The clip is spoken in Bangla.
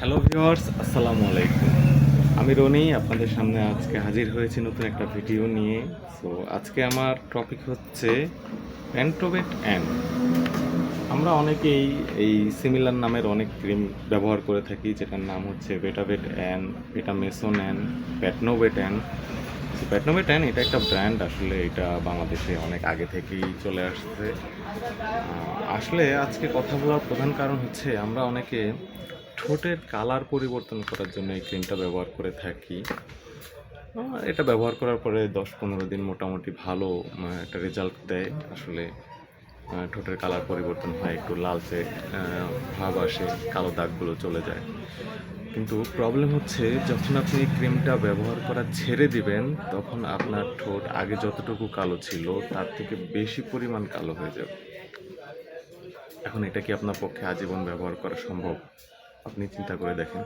হ্যালো ভিউয়ার্স, আসসালামু আলাইকুম। আমি রনি আপনাদের সামনে আজকে হাজির হয়েছি নতুন একটা ভিডিও নিয়ে। সো আজকে আমার টপিক হচ্ছে পেন্টোবেট অ্যান। আমরা অনেকেই এই সিমিলার নামের অনেক ক্রিম ব্যবহার করে থাকি, যেটার নাম হচ্ছে বেটাবেট অ্যান, বেটামেসন অ্যান, প্যাটনোবেট অ্যান। প্যাটনোবেট অ্যান এটা একটা ব্র্যান্ড, আসলে এটা বাংলাদেশে অনেক আগে থেকেই চলে আসছে। আসলে আজকে কথা বলার প্রধান কারণ হচ্ছে আমরা অনেকে ঠোঁটের কালার পরিবর্তন করার জন্য এই ক্রিমটা ব্যবহার করে থাকি। এটা ব্যবহার করার পরে 10-15 দিন মোটামুটি ভালো একটা রেজাল্ট দেয়। আসলে ঠোঁটের কালার পরিবর্তন হয়, একটু লালচে ভাব আসে, কালো দাগগুলো চলে যায়। কিন্তু প্রবলেম হচ্ছে যখন আপনি এই ক্রিমটা ব্যবহার করা ছেড়ে দিবেন, তখন আপনার ঠোঁট আগে যতটুকু কালো ছিল তার থেকে বেশি পরিমাণ কালো হয়ে যাবে। এখন এটা কি আপনার পক্ষে আজীবন ব্যবহার করা সম্ভব? আপনি চিন্তা করে দেখেন।